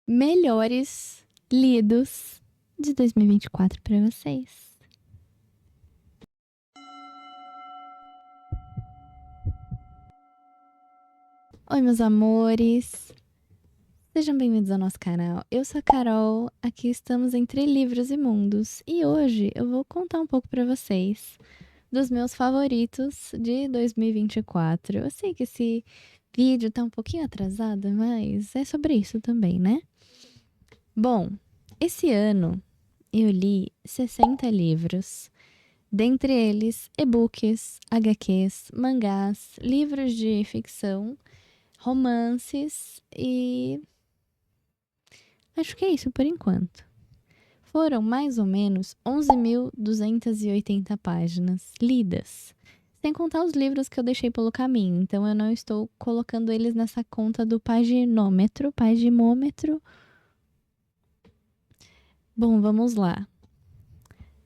melhores lidos de 2024 para vocês. Oi, meus amores! Sejam bem-vindos ao nosso canal. Eu sou a Carol, aqui estamos entre livros e mundos e hoje eu vou contar um pouco para vocês dos meus favoritos de 2024. Eu sei que esse vídeo tá um pouquinho atrasado, mas é sobre isso também, né? Bom, esse ano eu li 60 livros, dentre eles e-books, HQs, mangás, livros de ficção, romances e acho que é isso por enquanto. Foram mais ou menos 11.280 páginas lidas, sem contar os livros que eu deixei pelo caminho. Então eu não estou colocando eles nessa conta do paginômetro. Bom, vamos lá.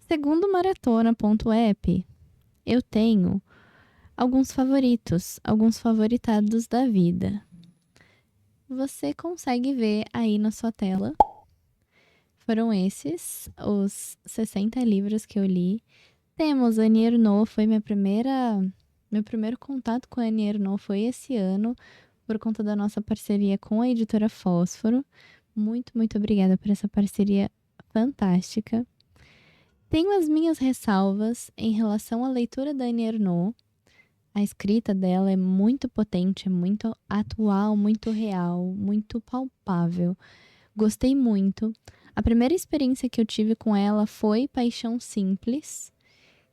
Segundo maratona.app, eu tenho alguns favoritos, alguns favoritados da vida. Você consegue ver aí na sua tela. Foram esses os 60 livros que eu li. Temos Annie Ernaux, foi meu primeiro contato com a Annie Ernaux foi esse ano, por conta da nossa parceria com a editora Fósforo. Muito, muito obrigada por essa parceria fantástica. Tenho as minhas ressalvas em relação à leitura da Annie Ernaux. A escrita dela é muito potente, é muito atual, muito real, muito palpável. Gostei muito. A primeira experiência que eu tive com ela foi Paixão Simples,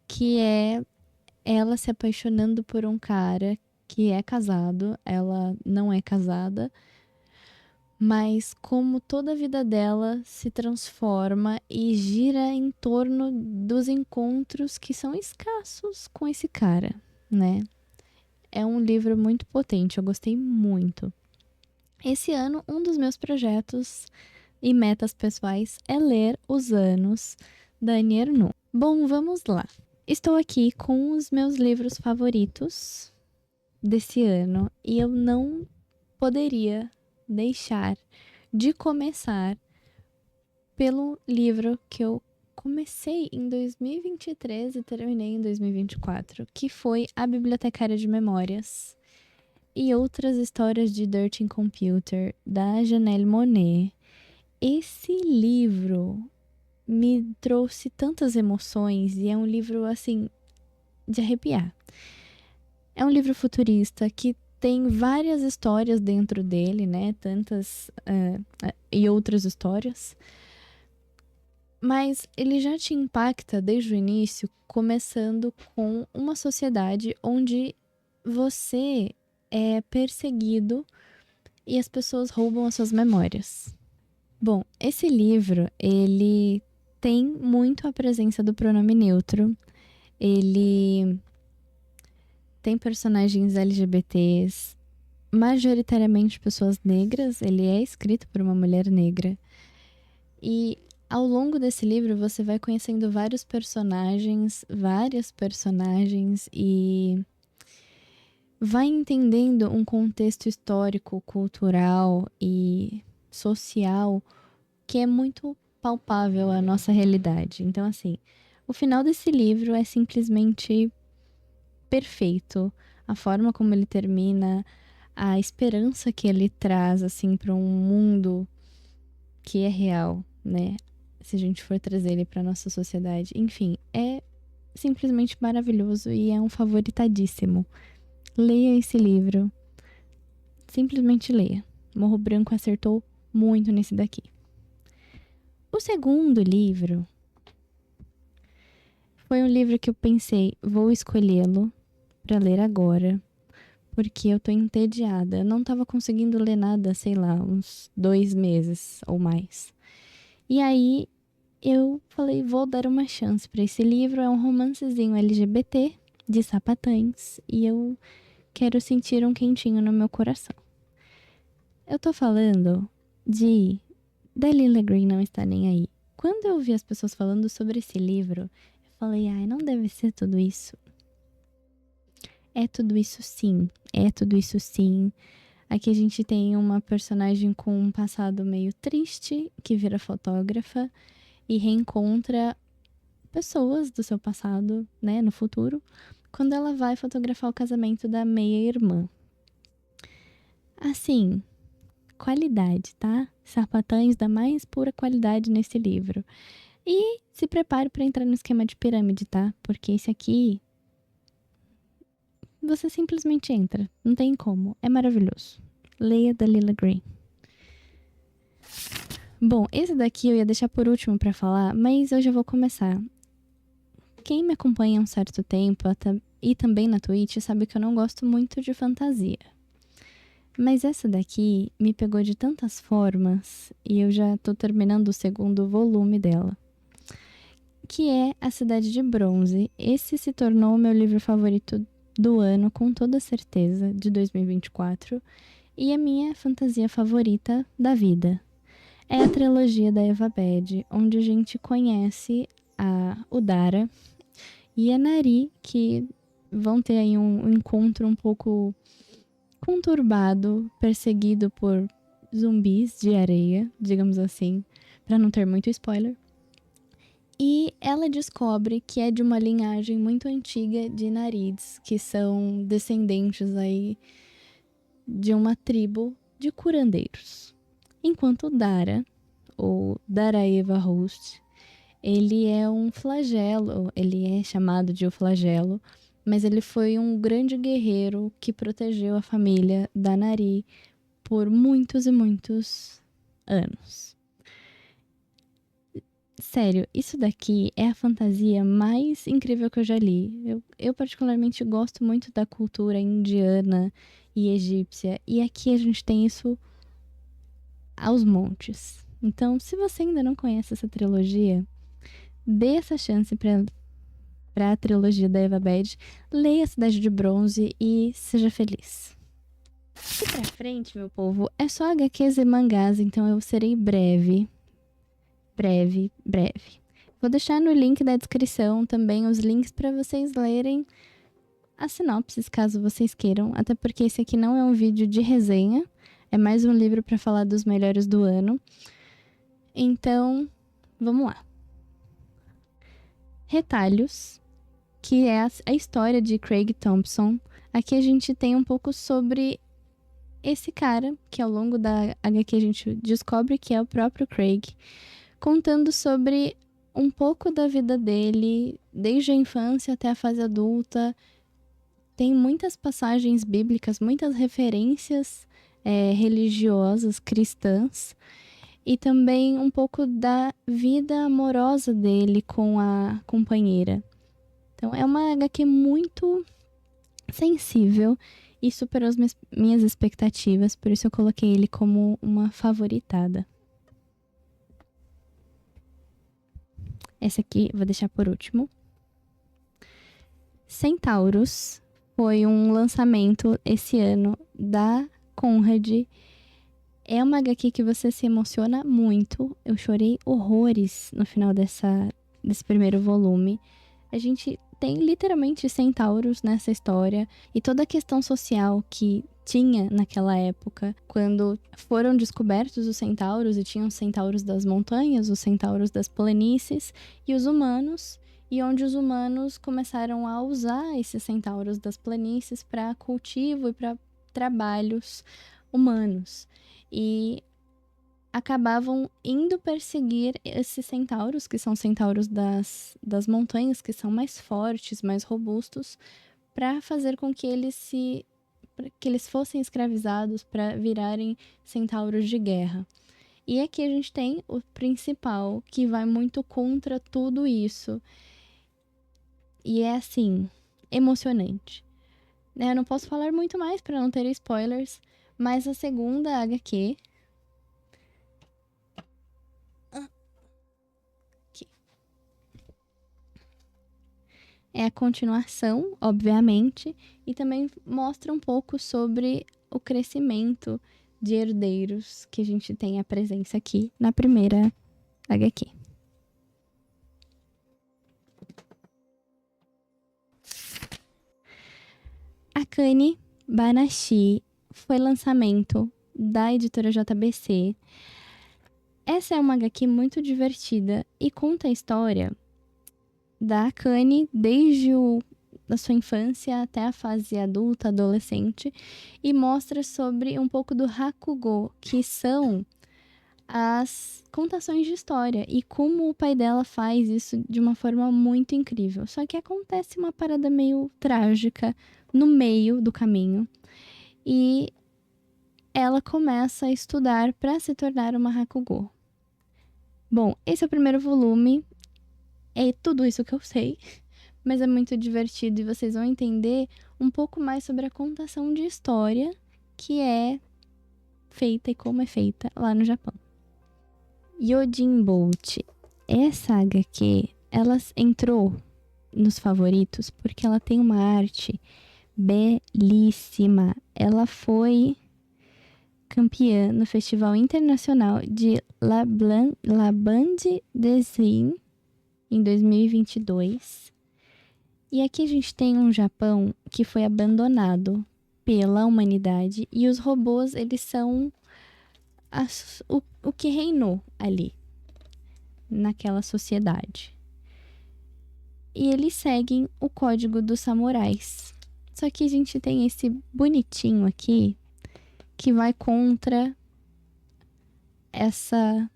que é ela se apaixonando por um cara que é casado, ela não é casada, mas como toda a vida dela se transforma e gira em torno dos encontros que são escassos com esse cara, né? É um livro muito potente, eu gostei muito. Esse ano, um dos meus projetos e metas pessoais é ler Os Anos, da Annie Ernaux. Bom, vamos lá. Estou aqui com os meus livros favoritos desse ano e eu não poderia deixar de começar pelo livro que eu comecei em 2023 e terminei em 2024, que foi A Bibliotecária de Memórias e Outras Histórias de Dirty Computer, da Janelle Monáe. Esse livro me trouxe tantas emoções e é um livro, assim, de arrepiar. É um livro futurista que tem várias histórias dentro dele, né? Tantas e outras histórias. Mas ele já te impacta desde o início, começando com uma sociedade onde você é perseguido e as pessoas roubam as suas memórias. Bom, esse livro, ele tem muito a presença do pronome neutro. Ele tem personagens LGBTs, majoritariamente pessoas negras. Ele é escrito por uma mulher negra. E ao longo desse livro você vai conhecendo várias personagens e vai entendendo um contexto histórico, cultural e social que é muito palpável à nossa realidade. Então, assim, o final desse livro é simplesmente perfeito. A forma como ele termina, a esperança que ele traz, assim, para um mundo que é real, né? Se a gente for trazer ele para nossa sociedade. Enfim, é simplesmente maravilhoso e é um favoritadíssimo. Leia esse livro. Simplesmente leia. Morro Branco acertou muito nesse daqui. O segundo livro foi um livro que eu pensei, vou escolhê-lo para ler agora, porque eu tô entediada. Eu não tava conseguindo ler nada, sei lá, uns 2 meses ou mais. E aí eu falei, vou dar uma chance para esse livro. É um romancezinho LGBT de sapatães e eu quero sentir um quentinho no meu coração. Eu tô falando de Delilah Green Não Está Nem Aí. Quando eu ouvi as pessoas falando sobre esse livro, eu falei, ai, não deve ser tudo isso. É tudo isso sim, é tudo isso sim. Aqui a gente tem uma personagem com um passado meio triste, que vira fotógrafa e reencontra pessoas do seu passado, né, no futuro, quando ela vai fotografar o casamento da meia-irmã. Assim, qualidade, tá? Sapatães da mais pura qualidade nesse livro. E se prepare para entrar no esquema de pirâmide, tá? Porque esse aqui, você simplesmente entra. Não tem como. É maravilhoso. Leia da Lila Green. Bom, esse daqui eu ia deixar por último para falar, mas eu já vou começar. Quem me acompanha há um certo tempo e também na Twitch sabe que eu não gosto muito de fantasia. Mas essa daqui me pegou de tantas formas e eu já tô terminando o segundo volume dela, que é A Cidade de Bronze. Esse se tornou o meu livro favorito do ano, com toda certeza, de 2024, e a minha fantasia favorita da vida. É a trilogia da Eva Bed, onde a gente conhece o Dara e a Nari, que vão ter aí um encontro um pouco conturbado, perseguido por zumbis de areia, digamos assim, para não ter muito spoiler. E ela descobre que é de uma linhagem muito antiga de Narids, que são descendentes aí de uma tribo de curandeiros. Enquanto Dara, ou Daraeva Host, ele é um flagelo, ele é chamado de o flagelo, mas ele foi um grande guerreiro que protegeu a família da Nari por muitos e muitos anos. Sério, isso daqui é a fantasia mais incrível que eu já li. Eu particularmente gosto muito da cultura indiana e egípcia, e aqui a gente tem isso aos montes. Então, se você ainda não conhece essa trilogia, dê essa chance para a trilogia da Eva Bed, leia A Cidade de Bronze e seja feliz. E pra frente, meu povo, é só HQs e mangás, então eu serei breve. Vou deixar no link da descrição também os links para vocês lerem as sinopses, caso vocês queiram, até porque esse aqui não é um vídeo de resenha, é mais um livro para falar dos melhores do ano. Então, vamos lá. Retalhos, que é a história de Craig Thompson. Aqui a gente tem um pouco sobre esse cara, que ao longo da HQ a gente descobre que é o próprio Craig, contando sobre um pouco da vida dele, desde a infância até a fase adulta. Tem muitas passagens bíblicas, muitas referências religiosas, cristãs, e também um pouco da vida amorosa dele com a companheira. Então é uma HQ muito sensível e superou as minhas expectativas, por isso eu coloquei ele como uma favoritada. Essa aqui vou deixar por último. Centauros foi um lançamento esse ano da Conrad. É uma HQ que você se emociona muito. Eu chorei horrores no final desse primeiro volume. A gente tem literalmente centauros nessa história e toda a questão social que tinha naquela época, quando foram descobertos os centauros e tinham os centauros das montanhas, os centauros das planícies e os humanos, e onde os humanos começaram a usar esses centauros das planícies para cultivo e para trabalhos humanos. E acabavam indo perseguir esses centauros, que são centauros das montanhas, que são mais fortes, mais robustos, para fazer com que eles fossem escravizados para virarem centauros de guerra. E aqui a gente tem o principal, que vai muito contra tudo isso. E é, assim, emocionante. Eu não posso falar muito mais para não ter spoilers, mas a segunda HQ... é a continuação, obviamente, e também mostra um pouco sobre o crescimento de herdeiros que a gente tem a presença aqui na primeira HQ. Akane Banashi foi lançamento da editora JBC. Essa é uma HQ muito divertida e conta a história da Akane desde da sua infância até a fase adulta, adolescente, e mostra sobre um pouco do Hakugo, que são as contações de história e como o pai dela faz isso de uma forma muito incrível. Só que acontece uma parada meio trágica no meio do caminho e ela começa a estudar para se tornar uma Hakugo. Bom, esse é o primeiro volume, é tudo isso que eu sei, mas é muito divertido e vocês vão entender um pouco mais sobre a contação de história que é feita e como é feita lá no Japão. Yojin Bolt. Essa HQ, ela entrou nos favoritos porque ela tem uma arte belíssima. Ela foi campeã no Festival Internacional de La Bande Design em 2022. E aqui a gente tem um Japão que foi abandonado pela humanidade e os robôs, eles são o que reinou ali, naquela sociedade. E eles seguem o código dos samurais. Só que a gente tem esse bonitinho aqui que vai contra essa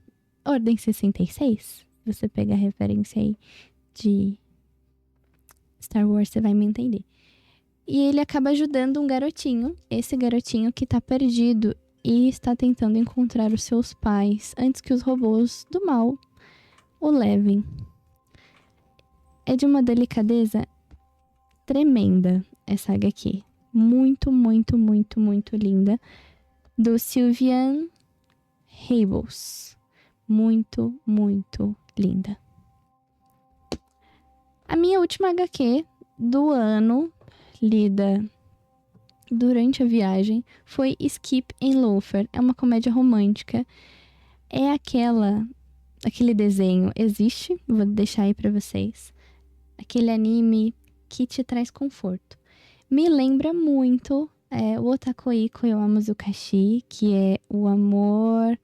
Ordem 66. Se você pegar a referência aí de Star Wars, você vai me entender. E ele acaba ajudando um garotinho, esse garotinho que tá perdido e está tentando encontrar os seus pais antes que os robôs do mal o levem. É de uma delicadeza tremenda essa HQ. Muito, muito, muito, muito linda. Do Sylvian Rables. Muito, muito linda. A minha última HQ do ano, lida durante a viagem, foi Skip and Loafer. É uma comédia romântica. É aquele desenho, existe, vou deixar aí pra vocês. Aquele anime que te traz conforto. Me lembra muito o Otakuiko Eu Amo Zukashi, que é o amor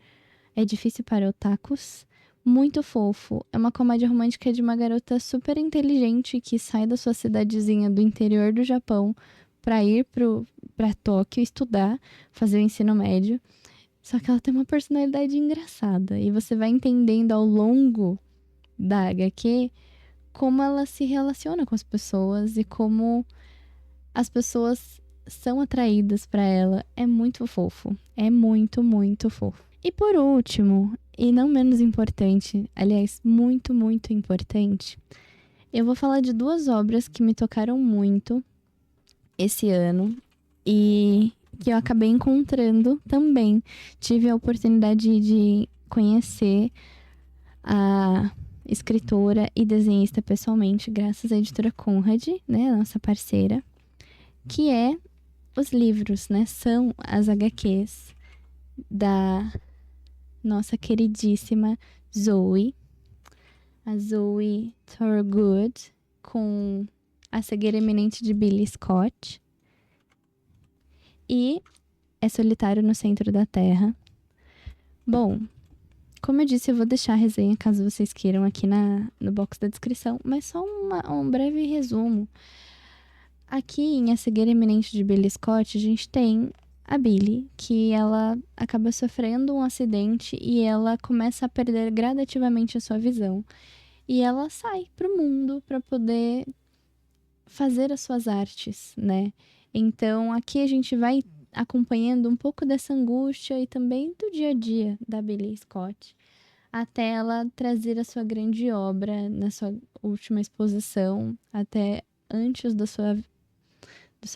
é difícil para otakus. Muito fofo. É uma comédia romântica de uma garota super inteligente que sai da sua cidadezinha do interior do Japão pra ir pra Tóquio estudar, fazer o ensino médio. Só que ela tem uma personalidade engraçada. E você vai entendendo ao longo da HQ como ela se relaciona com as pessoas e como as pessoas são atraídas pra ela. É muito fofo. É muito, muito fofo. E por último, e não menos importante, aliás, muito, muito importante, eu vou falar de duas obras que me tocaram muito esse ano e que eu acabei encontrando também. Tive a oportunidade de conhecer a escritora e desenhista pessoalmente, graças à editora Conrad, né, nossa parceira, que é os livros, né, são as HQs da nossa queridíssima Zoe, a Zoe Thorogood, com A Cegueira Eminente de Billy Scott, e É Solitário no Centro da Terra. Bom, como eu disse, eu vou deixar a resenha caso vocês queiram aqui no box da descrição, mas só um breve resumo. Aqui em A Cegueira Eminente de Billy Scott, a gente tem a Billy, que ela acaba sofrendo um acidente e ela começa a perder gradativamente a sua visão. E ela sai pro mundo para poder fazer as suas artes, né? Então, aqui a gente vai acompanhando um pouco dessa angústia e também do dia a dia da Billy Scott, até ela trazer a sua grande obra na sua última exposição, até antes da sua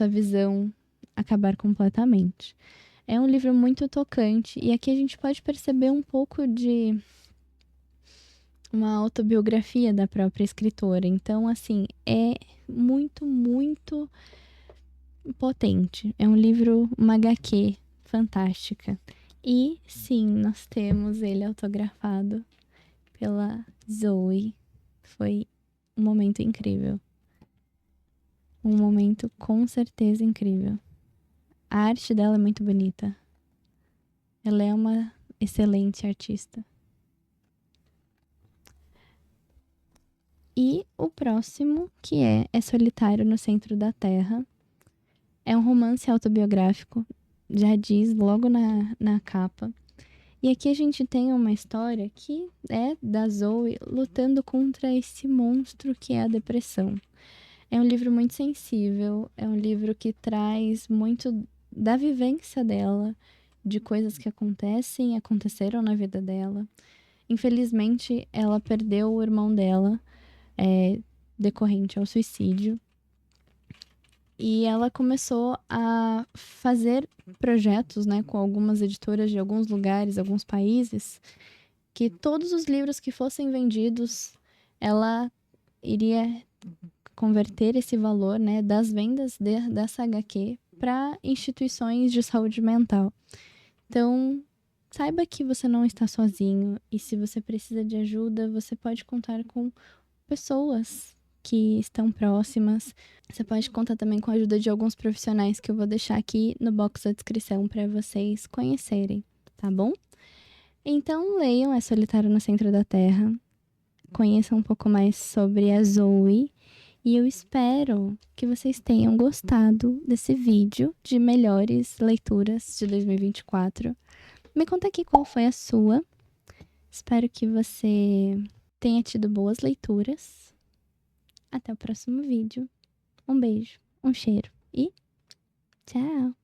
visão acabar completamente. É um livro muito tocante e aqui a gente pode perceber um pouco de uma autobiografia da própria escritora. Então, assim, é muito, muito potente. É um livro, uma HQ fantástica. E, sim, nós temos ele autografado pela Zoe. Foi um momento incrível. Um momento com certeza incrível. A arte dela é muito bonita. Ela é uma excelente artista. E o próximo, que é Solitário no Centro da Terra. É um romance autobiográfico, já diz logo na capa. E aqui a gente tem uma história que é da Zoe lutando contra esse monstro que é a depressão. É um livro muito sensível, é um livro que traz muito da vivência dela, de coisas que aconteceram na vida dela. Infelizmente, ela perdeu o irmão dela, decorrente ao suicídio. E ela começou a fazer projetos, né, com algumas editoras de alguns lugares, alguns países, que todos os livros que fossem vendidos, ela iria converter esse valor, né, das vendas dessa HQ para instituições de saúde mental. Então, saiba que você não está sozinho e se você precisa de ajuda, você pode contar com pessoas que estão próximas. Você pode contar também com a ajuda de alguns profissionais que eu vou deixar aqui no box da descrição para vocês conhecerem, tá bom? Então, leiam É Solitário no Centro da Terra, conheçam um pouco mais sobre a Zoe e eu espero que vocês tenham gostado desse vídeo de melhores leituras de 2024. Me conta aqui qual foi a sua. Espero que você tenha tido boas leituras. Até o próximo vídeo. Um beijo, um cheiro e tchau!